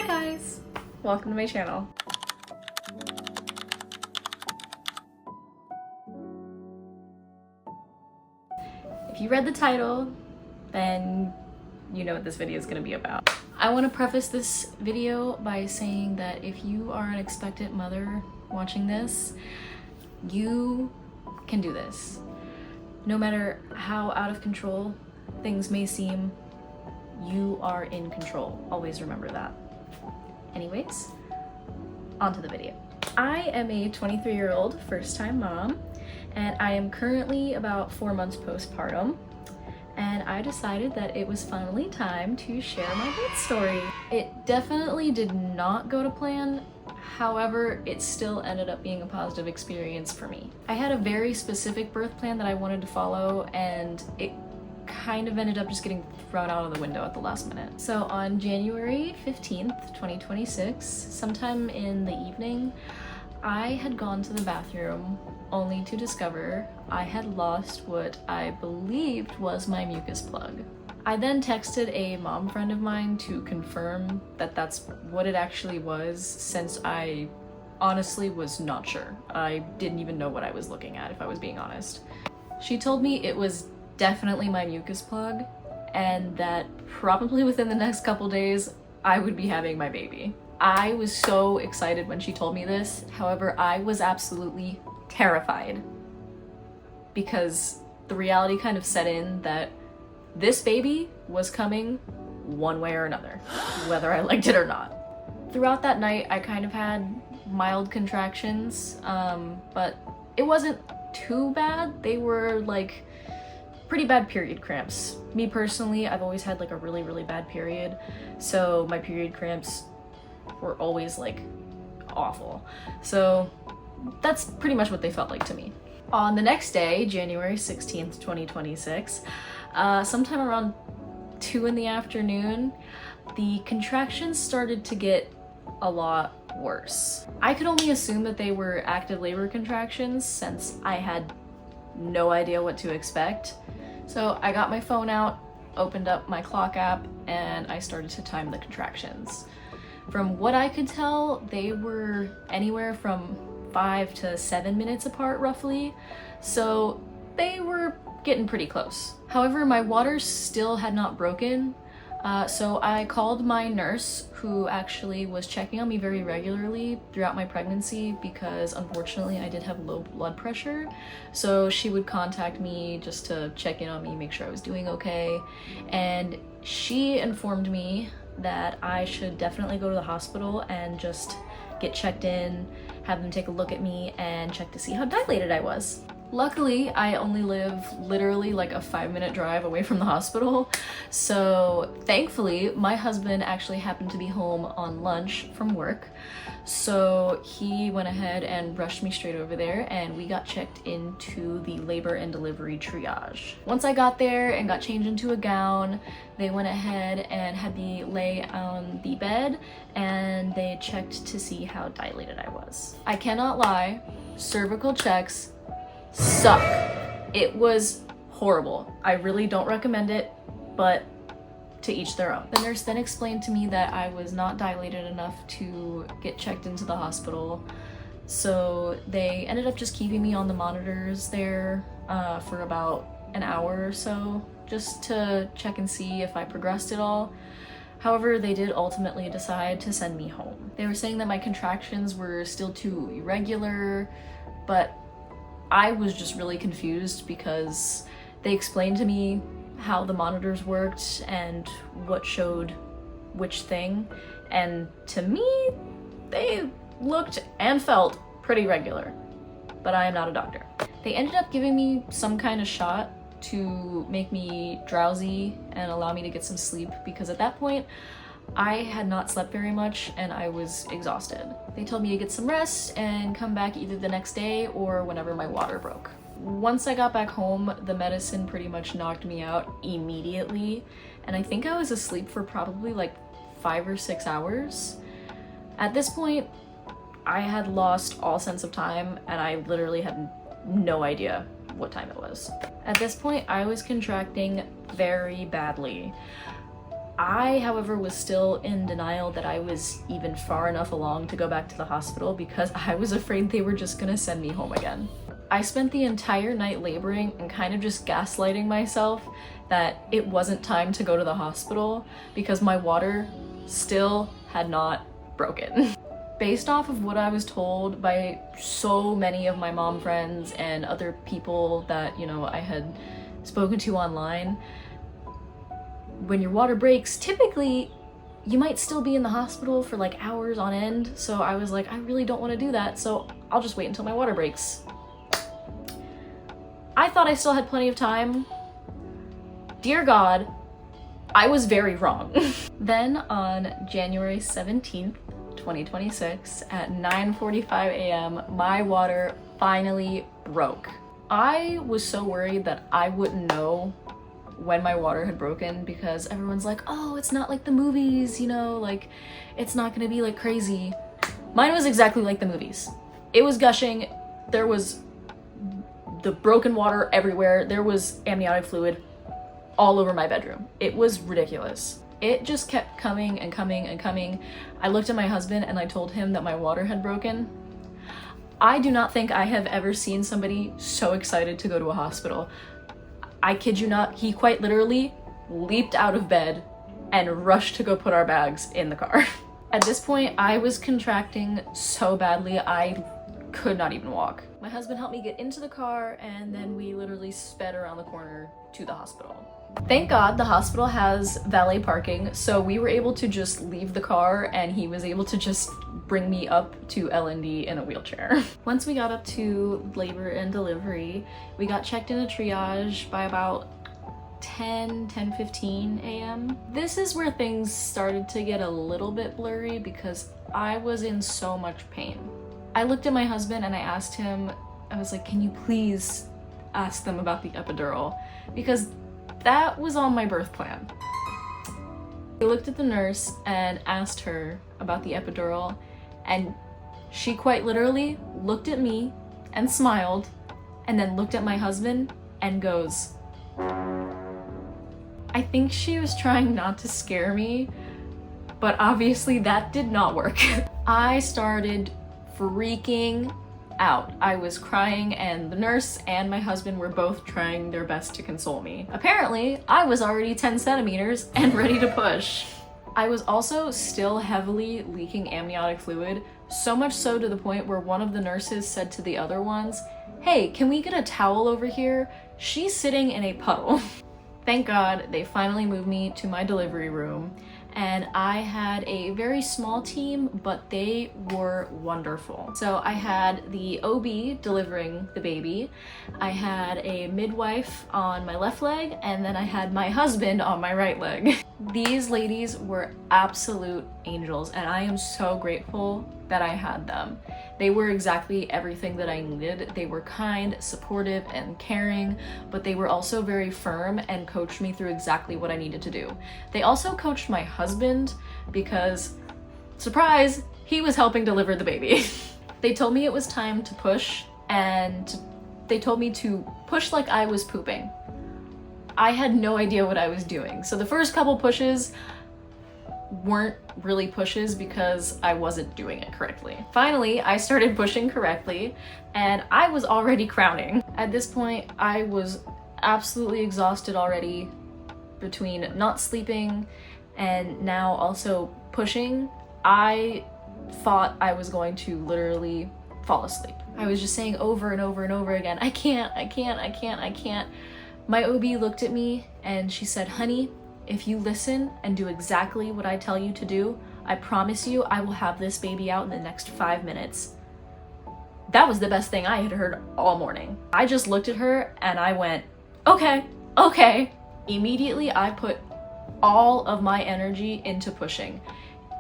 Hi guys! Welcome to my channel. If you read the title, then you know what this video is going to be about. I want to preface this video by saying that if you are an expectant mother watching this, you can do this. No matter how out of control things may seem, you are in control. Always remember that. Anyways, on to the video. I am a 23-year-old first-time mom, and I am currently about 4 months postpartum, and I decided that it was finally time to share my birth story. It definitely did not go to plan. However, it still ended up being a positive experience for me. I had a very specific birth plan that I wanted to follow, and it kind of ended up just getting thrown out of the window at the last minute. So on January 15th, 2026, sometime in the evening, I had gone to the bathroom only to discover I had lost what I believed was my mucus plug. I then texted a mom friend of mine to confirm that that's what it actually was, since I honestly was not sure. I didn't even know what I was looking at, if I was being honest. She told me it was definitely my mucus plug, and that probably within the next couple days I would be having my baby. I was so excited when she told me this. However, I was absolutely terrified because the reality kind of set in that this baby was coming one way or another, whether I liked it or not. Throughout that night, I kind of had mild contractions, but it wasn't too bad. They were like pretty bad period cramps. Me personally, I've always had like a really bad period, so my period cramps were always like awful. So that's pretty much what they felt like to me. On the next day, January 16th, 2026, sometime around 2 in the afternoon, the contractions started to get a lot worse. I could only assume that they were active labor contractions since I had no idea what to expect. So I got my phone out, opened up my clock app, and I started to time the contractions. From what I could tell, they were anywhere from 5 to 7 minutes apart roughly, so they were getting pretty close. However, my waters still had not broken, so I called my nurse, who actually was checking on me very regularly throughout my pregnancy because unfortunately I did have low blood pressure. So she would contact me just to check in on me, make sure I was doing okay. And she informed me that I should definitely go to the hospital and just get checked in, have them take a look at me and check to see how dilated I was. Luckily, I only live literally like a 5-minute drive away from the hospital, so thankfully my husband actually happened to be home on lunch from work, so he went ahead and rushed me straight over there and we got checked into the labor and delivery triage. Once I got there and got changed into a gown, they went ahead and had me lay on the bed and they checked to see how dilated I was. I cannot lie, cervical checks suck. It was horrible. I really don't recommend it, but to each their own. The nurse then explained to me that I was not dilated enough to get checked into the hospital, so they ended up just keeping me on the monitors there for about an hour or so, just to check and see if I progressed at all. However, they did ultimately decide to send me home. They were saying that my contractions were still too irregular, but I was just really confused because they explained to me how the monitors worked and what showed which thing, and to me, they looked and felt pretty regular, but I am not a doctor. They ended up giving me some kind of shot to make me drowsy and allow me to get some sleep because at that point, I had not slept very much and I was exhausted. They told me to get some rest and come back either the next day or whenever my water broke. Once I got back home, the medicine pretty much knocked me out immediately, and I think I was asleep for probably like 5 or 6 hours. At this point, I had lost all sense of time and I literally had no idea what time it was. At this point, I was contracting very badly. I, however, was still in denial that I was even far enough along to go back to the hospital because I was afraid they were just gonna send me home again. I spent the entire night laboring and kind of just gaslighting myself that it wasn't time to go to the hospital because my water still had not broken. Based off of what I was told by so many of my mom friends and other people that, you know, I had spoken to online, when your water breaks, typically you might still be in the hospital for like hours on end. So I was like, I really don't want to do that, so I'll just wait until my water breaks. I thought I still had plenty of time. Dear God, I was very wrong. Then on January 17th, 2026 at 9:45 a.m., my water finally broke. I was so worried that I wouldn't know when my water had broken because everyone's like, oh, it's not like the movies, you know, like it's not gonna be like crazy. Mine was exactly like the movies. It was gushing, there was the broken water everywhere, there was amniotic fluid all over my bedroom. It was ridiculous. It just kept coming and coming and coming. I looked at my husband and I told him that my water had broken. I do not think I have ever seen somebody so excited to go to a hospital. I kid you not, he quite literally leaped out of bed and rushed to go put our bags in the car. At this point, I was contracting so badly, I could not even walk. My husband helped me get into the car and then we literally sped around the corner to the hospital. Thank God the hospital has valet parking, so we were able to just leave the car and he was able to just bring me up to L&D in a wheelchair. Once we got up to labor and delivery, we got checked into triage by about 10:15 a.m. This is where things started to get a little bit blurry because I was in so much pain. I looked at my husband and I asked him, I was like, can you please ask them about the epidural? Because that was on my birth plan. I looked at the nurse and asked her about the epidural, and she quite literally looked at me and smiled and then looked at my husband and goes, I think she was trying not to scare me, but obviously that did not work. I started freaking out. I was crying and the nurse and my husband were both trying their best to console me. Apparently, I was already 10 centimeters and ready to push. I was also still heavily leaking amniotic fluid, so much so to the point where one of the nurses said to the other ones, hey, can we get a towel over here? She's sitting in a puddle. Thank God they finally moved me to my delivery room, and I had a very small team, but they were wonderful. So I had the OB delivering the baby, I had a midwife on my left leg, and then I had my husband on my right leg. These ladies were absolute angels, and I am so grateful that I had them. They were exactly everything that I needed. They were kind, supportive, and caring, but they were also very firm and coached me through exactly what I needed to do. They also coached my husband because, surprise, he was helping deliver the baby. They told me it was time to push, and they told me to push like I was pooping. I had no idea what I was doing. So the first couple pushes weren't really pushes because I wasn't doing it correctly. Finally, I started pushing correctly and I was already crowning. At this point, I was absolutely exhausted already between not sleeping and now also pushing. I thought I was going to literally fall asleep. I was just saying over and over and over again, I can't. My OB looked at me and she said, honey, if you listen and do exactly what I tell you to do, I promise you I will have this baby out in the next 5 minutes. That was the best thing I had heard all morning. I just looked at her and I went, okay. Immediately I put all of my energy into pushing.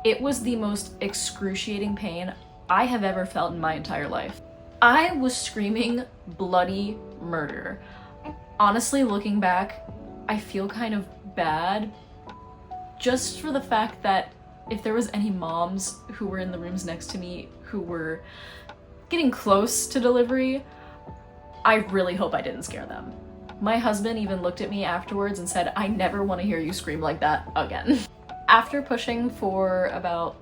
It was the most excruciating pain I have ever felt in my entire life. I was screaming bloody murder. Honestly, looking back, I feel kind of bad just for the fact that if there was any moms who were in the rooms next to me who were getting close to delivery, I really hope I didn't scare them. My husband even looked at me afterwards and said, "I never want to hear you scream like that again." After pushing for about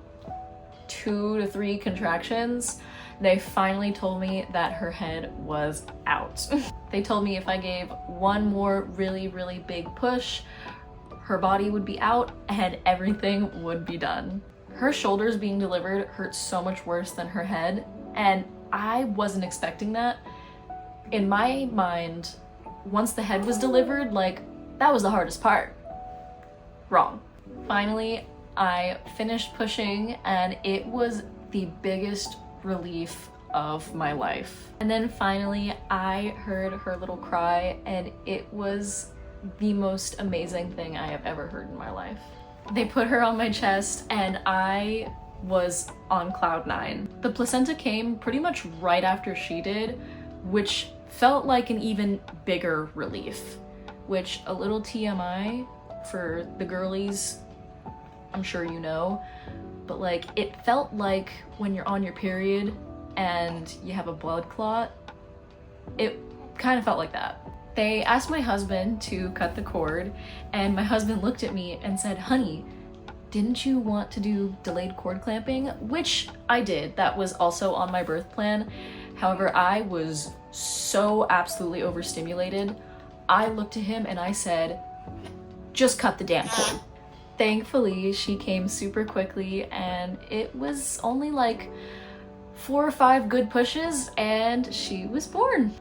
2 to 3 contractions, they finally told me that her head was out. They told me if I gave one more really, really big push, her body would be out and everything would be done. Her shoulders being delivered hurt so much worse than her head, and I wasn't expecting that. In my mind, once the head was delivered, like, that was the hardest part. Wrong. Finally, I finished pushing and it was the biggest relief of my life. And then finally, I heard her little cry and it was the most amazing thing I have ever heard in my life. They put her on my chest and I was on cloud 9. The placenta came pretty much right after she did, which felt like an even bigger relief, which, a little TMI for the girlies, I'm sure you know, but like, it felt like when you're on your period and you have a blood clot, it kind of felt like that. They asked my husband to cut the cord, and my husband looked at me and said, "Honey, didn't you want to do delayed cord clamping?" Which I did. That was also on my birth plan. However, I was so absolutely overstimulated. I looked at him and I said, "Just cut the damn cord." Thankfully, she came super quickly and it was only like 4 or 5 good pushes and she was born.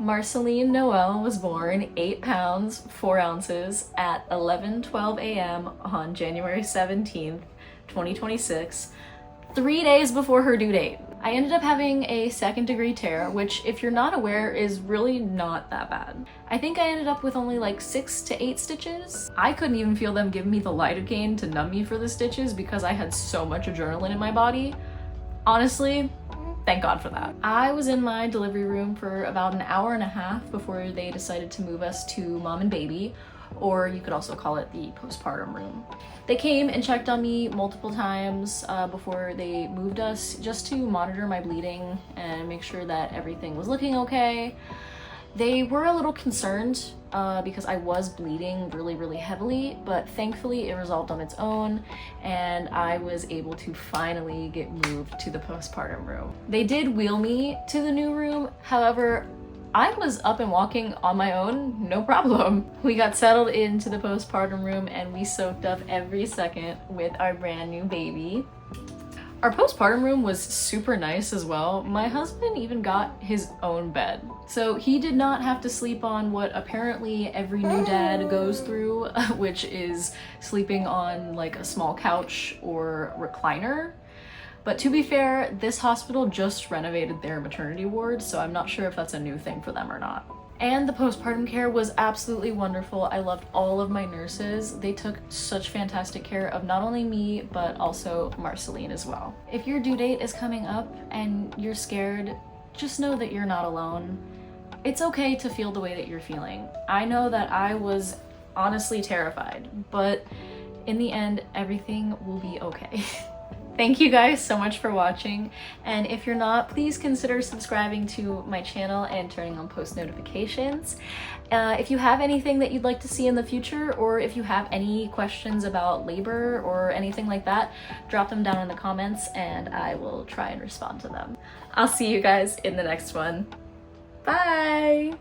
Marceline Noel was born 8 pounds, 4 ounces at 11:12 a.m. on January 17th, 2026, 3 days before her due date. I ended up having a 2nd-degree tear, which, if you're not aware, is really not that bad. I think I ended up with only like 6 to 8 stitches. I couldn't even feel them giving me the lidocaine to numb me for the stitches because I had so much adrenaline in my body. Honestly, thank God for that. I was in my delivery room for about an hour and a half before they decided to move us to mom and baby, or you could also call it the postpartum room. They came and checked on me multiple times before they moved us, just to monitor my bleeding and make sure that everything was looking okay. They were a little concerned because I was bleeding really, really heavily, but thankfully it resolved on its own and I was able to finally get moved to the postpartum room. They did wheel me to the new room, however, I was up and walking on my own, no problem. We got settled into the postpartum room and we soaked up every second with our brand new baby. Our postpartum room was super nice as well. My husband even got his own bed. So he did not have to sleep on what apparently every new dad goes through, which is sleeping on like a small couch or recliner. But to be fair, this hospital just renovated their maternity ward, so I'm not sure if that's a new thing for them or not. And the postpartum care was absolutely wonderful. I loved all of my nurses. They took such fantastic care of not only me, but also Marceline as well. If your due date is coming up and you're scared, just know that you're not alone. It's okay to feel the way that you're feeling. I know that I was honestly terrified, but in the end, everything will be okay. Thank you guys so much for watching, and if you're not, please consider subscribing to my channel and turning on post notifications. If you have anything that you'd like to see in the future, or if you have any questions about labor or anything like that, drop them down in the comments and I will try and respond to them. I'll see you guys in the next one. Bye!